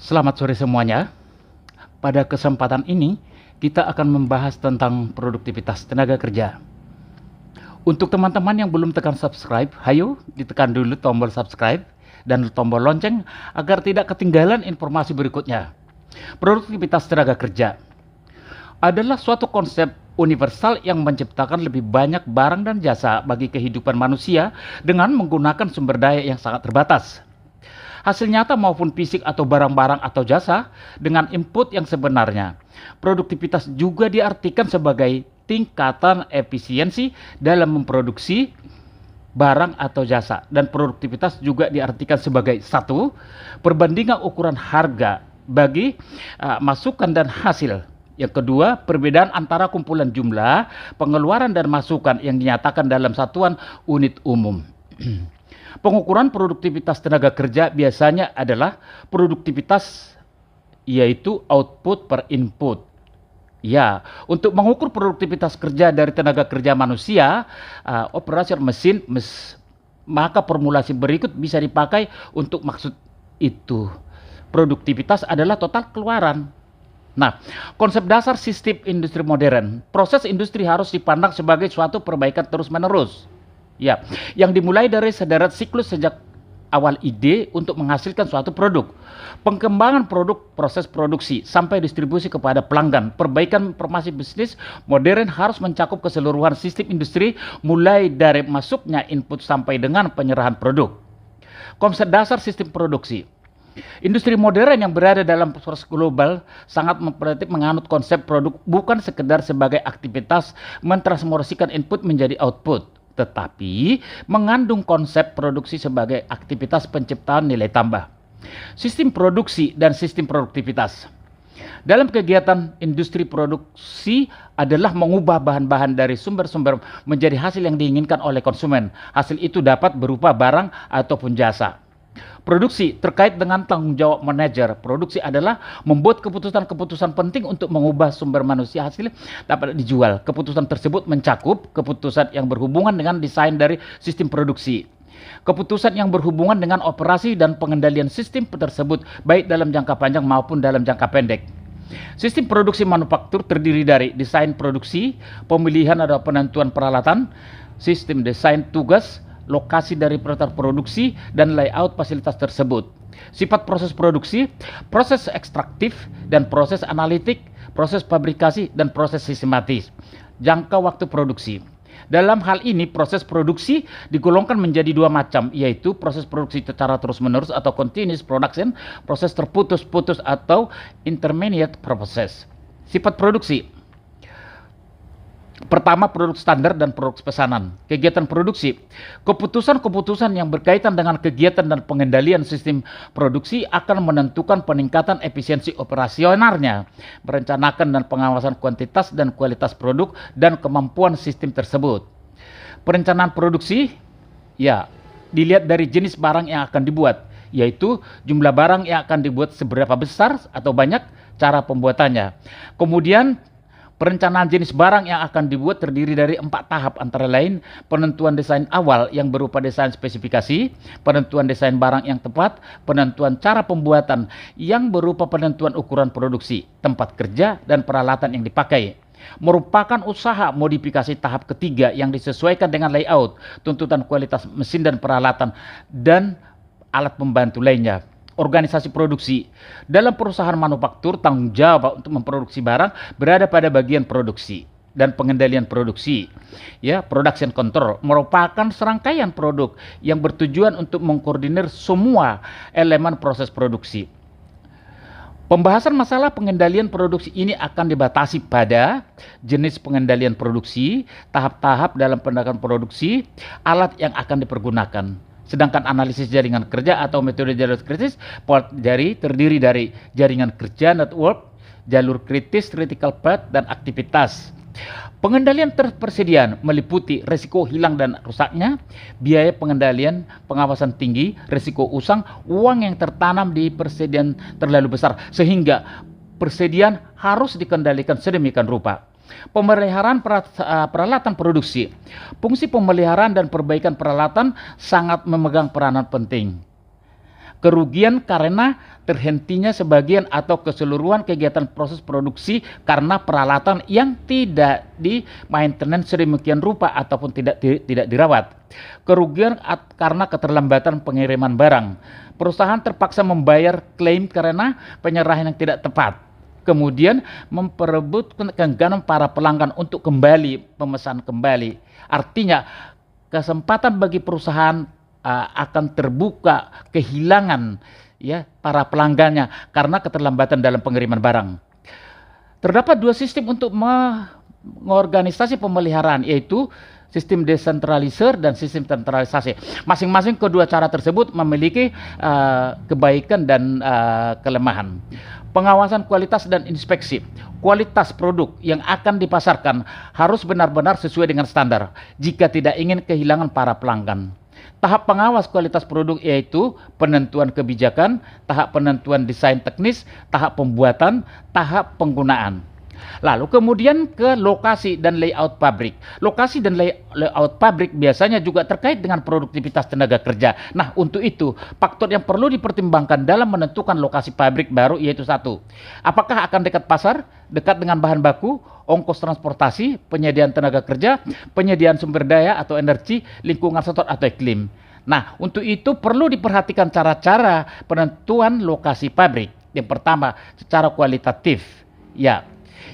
Selamat sore semuanya. Pada kesempatan ini, kita akan membahas tentang produktivitas tenaga kerja. Untuk teman-teman yang belum tekan subscribe, hayo ditekan dulu tombol subscribe dan tombol lonceng agar tidak ketinggalan informasi berikutnya. Produktivitas tenaga kerja adalah suatu konsep universal yang menciptakan lebih banyak barang dan jasa bagi kehidupan manusia dengan menggunakan sumber daya yang sangat terbatas. Hasil nyata maupun fisik atau barang-barang atau jasa dengan input yang sebenarnya. Produktivitas juga diartikan sebagai tingkatan efisiensi dalam memproduksi barang atau jasa, dan produktivitas juga diartikan sebagai satu, perbandingan ukuran harga bagi masukan dan hasil. Yang kedua, perbedaan antara kumpulan jumlah, pengeluaran dan masukan yang dinyatakan dalam satuan unit umum. Pengukuran produktivitas tenaga kerja biasanya adalah produktivitas, yaitu output per input. Ya, untuk mengukur produktivitas kerja dari tenaga kerja manusia, operasi mesin, maka formulasi berikut bisa dipakai untuk maksud itu. Produktivitas adalah total keluaran. Nah, konsep dasar sistem industri modern, proses industri harus dipandang sebagai suatu perbaikan terus-menerus. Ya, yang dimulai dari sederet siklus sejak awal ide untuk menghasilkan suatu produk, pengembangan produk, proses produksi, sampai distribusi kepada pelanggan. Perbaikan informasi bisnis modern harus mencakup keseluruhan sistem industri, mulai dari masuknya input sampai dengan penyerahan produk. Konsep dasar sistem produksi. Industri modern yang berada dalam proses global sangat memperhatikan menganut konsep produk bukan sekedar sebagai aktivitas mentransformasikan input menjadi output, tetapi mengandung konsep produksi sebagai aktivitas penciptaan nilai tambah. Sistem produksi dan sistem produktivitas. Dalam kegiatan industri produksi adalah mengubah bahan-bahan dari sumber-sumber menjadi hasil yang diinginkan oleh konsumen. Hasil itu dapat berupa barang ataupun jasa. Produksi terkait dengan tanggung jawab manajer. Produksi adalah membuat keputusan-keputusan penting untuk mengubah sumber manusia hasil dapat dijual. Keputusan tersebut mencakup keputusan yang berhubungan dengan desain dari sistem produksi, keputusan yang berhubungan dengan operasi dan pengendalian sistem tersebut baik dalam jangka panjang maupun dalam jangka pendek. Sistem produksi manufaktur terdiri dari desain produksi, pemilihan atau penentuan peralatan, sistem desain tugas, lokasi dari peralatan produksi, dan layout fasilitas tersebut. Sifat proses produksi, proses ekstraktif dan proses analitik, proses fabrikasi dan proses sistematis. Jangka waktu produksi. Dalam hal ini proses produksi digolongkan menjadi dua macam, yaitu proses produksi secara terus-menerus atau continuous production, proses terputus-putus atau intermediate process. Sifat produksi. Pertama, produk standar dan produk pesanan. Kegiatan produksi. Keputusan-keputusan yang berkaitan dengan kegiatan dan pengendalian sistem produksi akan menentukan peningkatan efisiensi operasionalnya, merencanakan dan pengawasan kuantitas dan kualitas produk dan kemampuan sistem tersebut. Perencanaan produksi, ya, dilihat dari jenis barang yang akan dibuat, yaitu jumlah barang yang akan dibuat seberapa besar atau banyak, cara pembuatannya. Kemudian perencanaan jenis barang yang akan dibuat terdiri dari 4 tahap, antara lain penentuan desain awal yang berupa desain spesifikasi, penentuan desain barang yang tepat, penentuan cara pembuatan yang berupa penentuan ukuran produksi, tempat kerja, dan peralatan yang dipakai. Merupakan usaha modifikasi tahap ketiga yang disesuaikan dengan layout, tuntutan kualitas mesin dan peralatan, dan alat pembantu lainnya. Organisasi produksi. Dalam perusahaan manufaktur, tanggung jawab untuk memproduksi barang berada pada bagian produksi dan pengendalian produksi. Ya, production control merupakan serangkaian produk yang bertujuan untuk mengkoordinir semua elemen proses produksi. Pembahasan masalah pengendalian produksi ini akan dibatasi pada jenis pengendalian produksi, tahap-tahap dalam pendekatan produksi, alat yang akan dipergunakan. Sedangkan analisis jaringan kerja atau metode jalur kritis terdiri dari jaringan kerja network, jalur kritis critical path, dan aktivitas. Pengendalian persediaan meliputi risiko hilang dan rusaknya, biaya pengendalian, pengawasan tinggi, risiko usang, uang yang tertanam di persediaan terlalu besar sehingga persediaan harus dikendalikan sedemikian rupa. Pemeliharaan peralatan produksi. Fungsi pemeliharaan dan perbaikan peralatan sangat memegang peranan penting. kerugian karena terhentinya sebagian atau keseluruhan kegiatan proses produksi karena peralatan yang tidak di maintenance sedemikian rupa ataupun tidak dirawat. Kerugian karena keterlambatan pengiriman barang. Perusahaan terpaksa membayar klaim karena penyerahan yang tidak tepat. Kemudian memperebutkan kengganan para pelanggan untuk memesan kembali. Artinya kesempatan bagi perusahaan akan terbuka kehilangan ya para pelanggannya karena keterlambatan dalam pengiriman barang. Terdapat dua sistem untuk mengorganisasi pemeliharaan, yaitu sistem desentralisir dan sistem sentralisasi. Masing-masing kedua cara tersebut memiliki kebaikan dan kelemahan. Pengawasan kualitas dan inspeksi. Kualitas produk yang akan dipasarkan harus benar-benar sesuai dengan standar jika tidak ingin kehilangan para pelanggan. Tahap pengawas kualitas produk yaitu penentuan kebijakan, tahap penentuan desain teknis, tahap pembuatan, tahap penggunaan. Lalu kemudian ke lokasi dan layout pabrik. Lokasi dan layout pabrik biasanya juga terkait dengan produktivitas tenaga kerja. Nah, untuk itu, faktor yang perlu dipertimbangkan dalam menentukan lokasi pabrik baru yaitu satu, apakah akan dekat pasar, dekat dengan bahan baku, ongkos transportasi, penyediaan tenaga kerja, penyediaan sumber daya atau energi, lingkungan sekitar atau iklim. Nah, untuk itu perlu diperhatikan cara-cara penentuan lokasi pabrik. Yang pertama, secara kualitatif. Ya,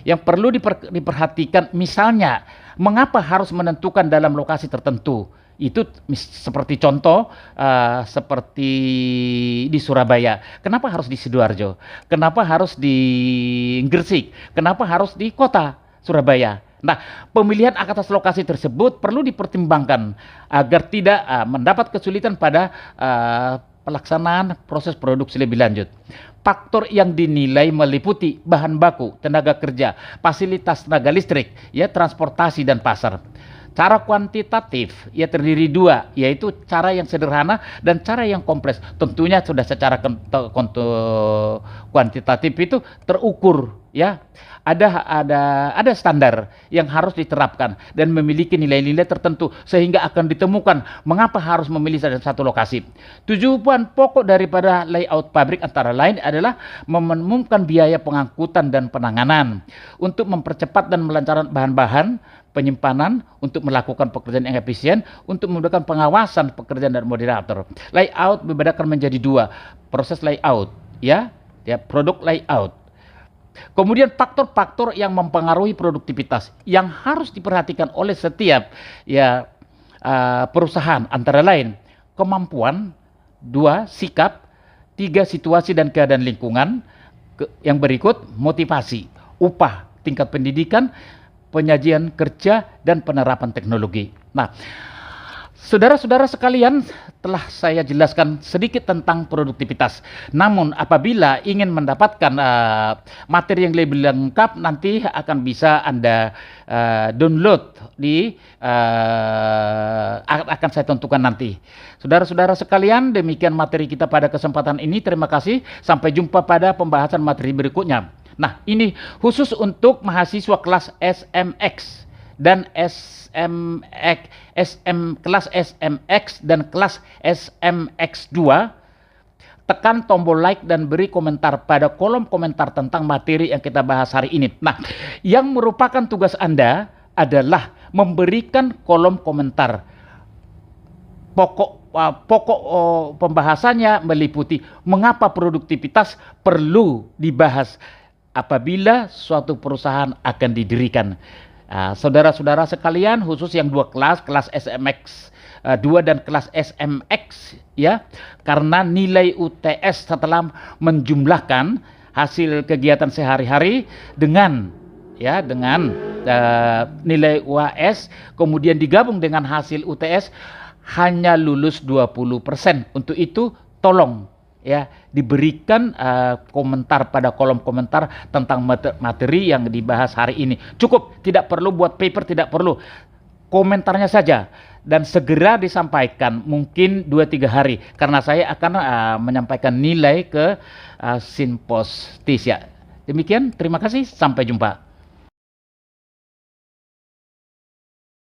yang perlu diperhatikan misalnya mengapa harus menentukan dalam lokasi tertentu. Itu seperti contoh seperti di Surabaya. Kenapa harus di Sidoarjo? Kenapa harus di Gresik? Kenapa harus di kota Surabaya? Nah, pemilihan atas lokasi tersebut perlu dipertimbangkan agar tidak mendapat kesulitan pada pelaksanaan proses produksi lebih lanjut. Faktor yang dinilai meliputi bahan baku, tenaga kerja, fasilitas tenaga listrik, ya transportasi dan pasar. Cara kuantitatif ya terdiri dua, yaitu cara yang sederhana dan cara yang kompleks. Tentunya sudah secara kuantitatif itu terukur ya. Ada standar yang harus diterapkan dan memiliki nilai-nilai tertentu sehingga akan ditemukan mengapa harus memilih satu lokasi. Tujuan pokok daripada layout pabrik antara lain adalah meminimumkan biaya pengangkutan dan penanganan untuk mempercepat dan melancarkan bahan-bahan penyimpanan, untuk melakukan pekerjaan yang efisien, untuk memudahkan pengawasan pekerjaan dan moderator. Layout dibedakan menjadi dua, proses layout ya produk layout. Kemudian faktor-faktor yang mempengaruhi produktivitas yang harus diperhatikan oleh setiap perusahaan antara lain kemampuan, 2 sikap, 3 situasi dan keadaan lingkungan, yang berikut motivasi, upah, tingkat pendidikan, penyajian kerja dan penerapan teknologi. Nah, saudara-saudara sekalian, telah saya jelaskan sedikit tentang produktivitas. Namun apabila ingin mendapatkan materi yang lebih lengkap, nanti akan bisa Anda download akan saya tentukan nanti. Saudara-saudara sekalian, demikian materi kita pada kesempatan ini. Terima kasih. Sampai jumpa pada pembahasan materi berikutnya. Nah, ini khusus untuk mahasiswa kelas SMX dan kelas SMX dan kelas SMX2. Tekan tombol like dan beri komentar pada kolom komentar tentang materi yang kita bahas hari ini. Nah, yang merupakan tugas Anda adalah memberikan kolom komentar. Pokok pembahasannya meliputi mengapa produktivitas perlu dibahas apabila suatu perusahaan akan didirikan. Saudara-saudara sekalian, khusus yang dua kelas SMX 2 dan kelas SMX ya, karena nilai UTS setelah menjumlahkan hasil kegiatan sehari-hari dengan nilai UAS kemudian digabung dengan hasil UTS hanya lulus 20%. Untuk itu tolong diberikan komentar pada kolom komentar tentang materi yang dibahas hari ini. Cukup, tidak perlu buat paper, tidak perlu. Komentarnya saja dan segera disampaikan, mungkin 2-3 hari, karena saya akan menyampaikan nilai ke Sinpos Tisya. Demikian, terima kasih, sampai jumpa.